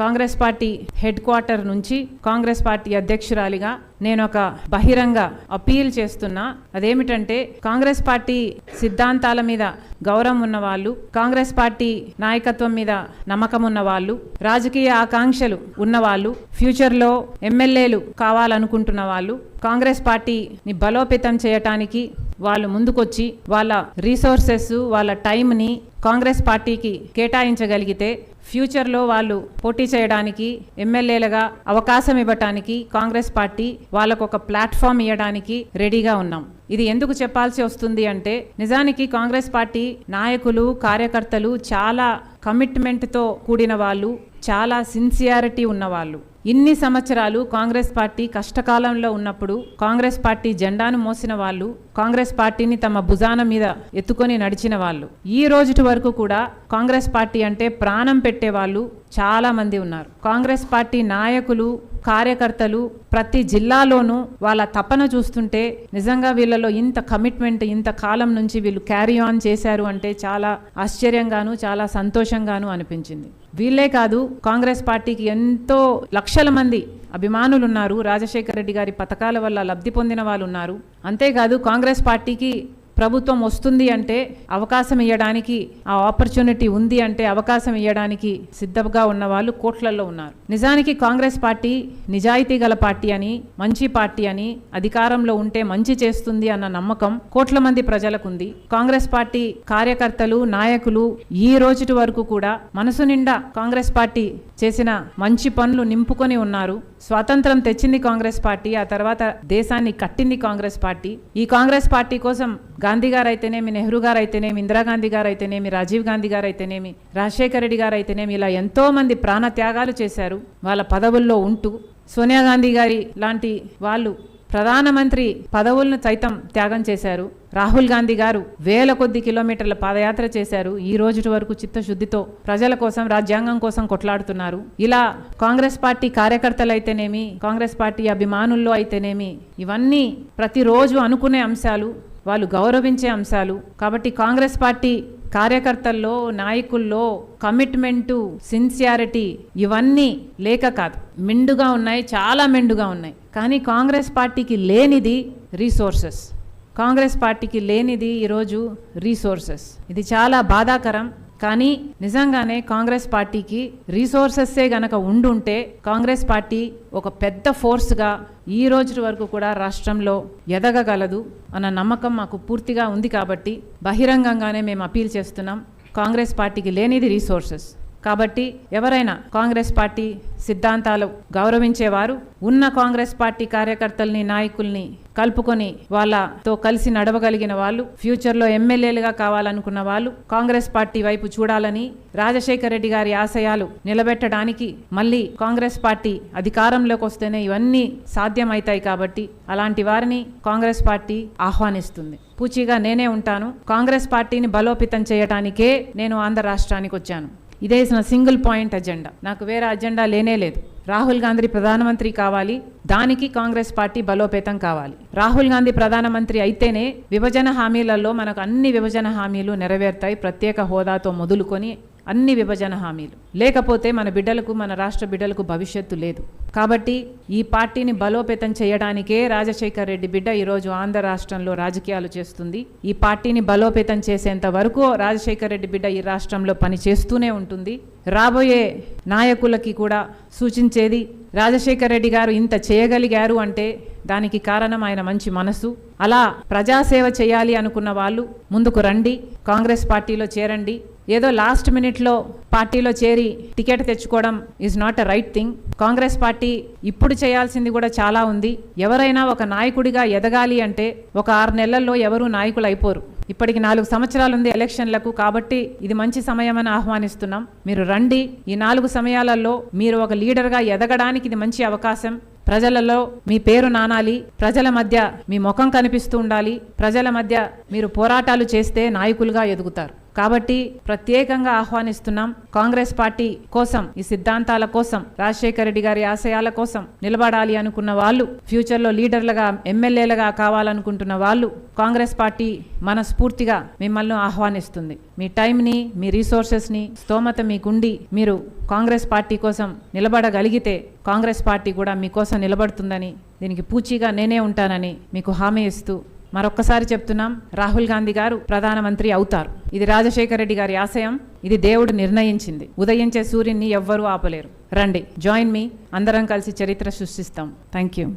Congress party head quarter నుంచి Congress party అధ్యక్షురాలిగా నేను ఒక బహిరంగ అపీల్ చేస్తున్నా. అదేమిటంటే కాంగ్రెస్ పార్టీ సిద్ధాంతాల మీద గౌరవం ఉన్నవాళ్ళు, కాంగ్రెస్ పార్టీ నాయకత్వం మీద నమ్మకం ఉన్నవాళ్ళు, రాజకీయ ఆకాంక్షలు ఉన్నవాళ్ళు, ఫ్యూచర్లో ఎమ్మెల్యేలు కావాలనుకుంటున్న వాళ్ళు, కాంగ్రెస్ పార్టీని బలోపేతం చేయటానికి వాళ్ళు ముందుకొచ్చి వాళ్ళ రీసోర్సెస్, వాళ్ళ టైంని కాంగ్రెస్ పార్టీకి కేటాయించగలిగితే ఫ్యూచర్లో వాళ్ళు పోటీ చేయడానికి, ఎమ్మెల్యేలుగా అవకాశం ఇవ్వటానికి కాంగ్రెస్ పార్టీ వాళ్ళకు ఒక ప్లాట్ఫామ్ ఇవ్వడానికి రెడీగా ఉన్నాం. ఇది ఎందుకు చెప్పాల్సి వస్తుంది అంటే, నిజానికి కాంగ్రెస్ పార్టీ నాయకులు, కార్యకర్తలు చాలా కమిట్మెంట్తో కూడిన వాళ్ళు, చాలా సిన్సియారిటీ ఉన్నవాళ్ళు. ఇన్ని సంవత్సరాలు కాంగ్రెస్ పార్టీ కష్టకాలంలో ఉన్నప్పుడు కాంగ్రెస్ పార్టీ జెండాను మోసిన వాళ్ళు, కాంగ్రెస్ పార్టీని తమ భుజాన మీద ఎత్తుకొని నడిచిన వాళ్ళు, ఈ రోజుటి వరకు కూడా కాంగ్రెస్ పార్టీ అంటే ప్రాణం పెట్టే వాళ్ళు చాలా మంది ఉన్నారు. కాంగ్రెస్ పార్టీ నాయకులు, కార్యకర్తలు ప్రతి జిల్లాలోనూ వాళ్ళ తపన చూస్తుంటే నిజంగా వీళ్ళలో ఇంత కమిట్మెంట్ ఇంత కాలం నుంచి వీళ్ళు క్యారీ ఆన్ చేశారు అంటే చాలా ఆశ్చర్యంగాను చాలా సంతోషంగాను అనిపించింది. వీళ్ళే కాదు, కాంగ్రెస్ పార్టీకి ఎంతో లక్షల మంది అభిమానులు ఉన్నారు. రాజశేఖర రెడ్డి గారి పథకాల వల్ల లబ్ధి పొందిన వాళ్ళు ఉన్నారు. అంతేకాదు కాంగ్రెస్ పార్టీకి ప్రభుత్వం వస్తుంది అంటే అవకాశం ఇవ్వడానికి, ఆ ఆపర్చునిటీ ఉంది అంటే అవకాశం ఇవ్వడానికి సిద్ధంగా ఉన్న వాళ్ళు కోట్లలో ఉన్నారు. నిజానికి కాంగ్రెస్ పార్టీ నిజాయితీ గల పార్టీ అని, మంచి పార్టీ అని, అధికారంలో ఉంటే మంచి చేస్తుంది అన్న నమ్మకం కోట్ల మంది ప్రజలకు ఉంది. కాంగ్రెస్ పార్టీ కార్యకర్తలు, నాయకులు ఈ రోజుటి వరకు కూడా మనసు నిండా కాంగ్రెస్ పార్టీ చేసిన మంచి పనులు నింపుకొని ఉన్నారు. స్వాతంత్రం తెచ్చింది కాంగ్రెస్ పార్టీ, ఆ తర్వాత దేశాన్ని కట్టింది కాంగ్రెస్ పార్టీ. ఈ కాంగ్రెస్ పార్టీ కోసం గాంధీ గారు అయితేనేమి, నెహ్రూ గారు అయితేనేమి, ఇందిరాగాంధీ గారు అయితేనేమి, రాజీవ్ గాంధీ గారు అయితేనేమి, రాజశేఖర రెడ్డి గారు అయితేనేమి, ఇలా ఎంతో మంది ప్రాణ త్యాగాలు చేశారు వాళ్ళ పదవుల్లో ఉంటూ. సోనియా గాంధీ గారి లాంటి వాళ్ళు ప్రధానమంత్రి పదవులను సైతం త్యాగం చేశారు. రాహుల్ గాంధీ గారు వేల కొద్ది కిలోమీటర్ల పాదయాత్ర చేశారు. ఈ రోజు వరకు చిత్తశుద్ధితో ప్రజల కోసం, రాజ్యాంగం కోసం కొట్లాడుతున్నారు. ఇలా కాంగ్రెస్ పార్టీ కార్యకర్తలు అయితేనేమి, కాంగ్రెస్ పార్టీ అభిమానుల్లో అయితేనేమి, ఇవన్నీ ప్రతిరోజు అనుకునే అంశాలు, వాళ్ళు గౌరవించే అంశాలు. కాబట్టి కాంగ్రెస్ పార్టీ కార్యకర్తల్లో, నాయకుల్లో కమిట్మెంటు, సిన్సియారిటీ ఇవన్నీ లేక కాదు, మెండుగా ఉన్నాయి, చాలా మెండుగా ఉన్నాయి. కానీ కాంగ్రెస్ పార్టీకి లేనిది రీసోర్సెస్. కాంగ్రెస్ పార్టీకి లేనిది ఈరోజు రీసోర్సెస్. ఇది చాలా బాధాకరం. కానీ నిజంగానే కాంగ్రెస్ పార్టీకి రీసోర్సెస్సే గనక ఉండుంటే కాంగ్రెస్ పార్టీ ఒక పెద్ద ఫోర్స్గా ఈ రోజు వరకు కూడా రాష్ట్రంలో ఎదగగలదు అన్న నమ్మకం మాకు పూర్తిగా ఉంది. కాబట్టి బహిరంగంగానే మేము అపీల్ చేస్తున్నాం, కాంగ్రెస్ పార్టీకి లేనిది రీసోర్సెస్. కాబట్టి ఎవరైనా కాంగ్రెస్ పార్టీ సిద్ధాంతాలు గౌరవించేవారు, ఉన్న కాంగ్రెస్ పార్టీ కార్యకర్తల్ని, నాయకుల్ని కలుపుకొని వాళ్ళతో కలిసి నడవగలిగిన వాళ్ళు, ఫ్యూచర్లో ఎమ్మెల్యేలుగా కావాలనుకున్న వాళ్ళు కాంగ్రెస్ పార్టీ వైపు చూడాలని, రాజశేఖర రెడ్డి గారి ఆశయాలు నిలబెట్టడానికి మళ్ళీ కాంగ్రెస్ పార్టీ అధికారంలోకి వస్తేనే ఇవన్నీ సాధ్యమవుతాయి. కాబట్టి అలాంటి వారిని కాంగ్రెస్ పార్టీ ఆహ్వానిస్తుంది. పూచిగా నేనే ఉంటాను. కాంగ్రెస్ పార్టీని బలోపేతం చేయడానికే నేను ఆంధ్ర రాష్ట్రానికి వచ్చాను. ఇదే నా సింగిల్ పాయింట్ అజెండా. నాకు వేరే అజెండా లేనే లేదు. రాహుల్ గాంధీ ప్రధానమంత్రి కావాలి, దానికి కాంగ్రెస్ పార్టీ బలోపేతం కావాలి. రాహుల్ గాంధీ ప్రధానమంత్రి అయితేనే విభజన హామీలలో మనకు అన్ని విభజన హామీలు నెరవేరుతాయి. ప్రత్యేక హోదాతో మొదలుకొని అన్ని విభజన హామీలు. లేకపోతే మన బిడ్డలకు, మన రాష్ట్ర బిడ్డలకు భవిష్యత్తు లేదు. కాబట్టి ఈ పార్టీని బలోపేతం చేయడానికే రాజశేఖర రెడ్డి బిడ్డ ఈరోజు ఆంధ్ర రాష్ట్రంలో రాజకీయాలు చేస్తుంది. ఈ పార్టీని బలోపేతం చేసేంత వరకు రాజశేఖర రెడ్డి బిడ్డ ఈ రాష్ట్రంలో పని చేస్తూనే ఉంటుంది. రాబోయే నాయకులకి కూడా సూచించేది, రాజశేఖర రెడ్డి గారు ఇంత చేయగలిగారు అంటే దానికి కారణం ఆయన మంచి మనసు. అలా ప్రజాసేవ చేయాలి అనుకున్న వాళ్ళు ముందుకు రండి, కాంగ్రెస్ పార్టీలో చేరండి. ఏదో లాస్ట్ మినిట్లో పార్టీలో చేరి టికెట్ తెచ్చుకోవడం is not a right thing. Congress party ఇప్పుడు చేయాల్సింది కూడా చాలా ఉంది. ఎవరైనా ఒక నాయకుడిగా ఎదగాలి అంటే ఒక 6 నెలల్లో ఎవరూ నాయకులు అయిపోరు. ఇప్పటికి 4 సంవత్సరాలు ఉంది ఎలక్షన్లకు. కాబట్టి ఇది మంచి సమయం అని ఆహ్వానిస్తున్నాం. మీరు రండి. ఈ 4 సమయాలలో మీరు ఒక లీడర్గా ఎదగడానికి ఇది మంచి అవకాశం. ప్రజలలో మీ పేరు నానాలి, ప్రజల మధ్య మీ ముఖం కనిపిస్తూ ఉండాలి, ప్రజల మధ్య మీరు పోరాటాలు చేస్తే నాయకులుగా ఎదుగుతారు. కాబట్టి ప్రత్యేకంగా ఆహ్వానిస్తున్నాం. కాంగ్రెస్ పార్టీ కోసం, ఈ సిద్ధాంతాల కోసం, రాజశేఖర రెడ్డి గారి ఆశయాల కోసం నిలబడాలి అనుకున్న వాళ్ళు, ఫ్యూచర్లో లీడర్లుగా, ఎమ్మెల్యేలుగా కావాలనుకుంటున్న వాళ్ళు, కాంగ్రెస్ పార్టీ మనస్ఫూర్తిగా మిమ్మల్ని ఆహ్వానిస్తుంది. మీ టైంని, మీ రిసోర్సెస్ని, స్తోమత మీకుండి మీరు కాంగ్రెస్ పార్టీ కోసం నిలబడగలిగితే కాంగ్రెస్ పార్టీ కూడా మీకోసం నిలబడుతుందని, దీనికి పూచీగా నేనే ఉంటానని మీకు హామీ ఇస్తూ మరొక్కసారి చెప్తున్నాం, రాహుల్ గాంధీ గారు ప్రధానమంత్రి అవుతారు. ఇది రాజశేఖర రెడ్డి గారి ఆశయం. ఇది దేవుడు నిర్ణయించింది. ఉదయించే సూర్యున్ని ఎవ్వరూ ఆపలేరు. రండి, జాయిన్ మీ. అందరం కలిసి చరిత్ర సృష్టిస్తాం. Thank you.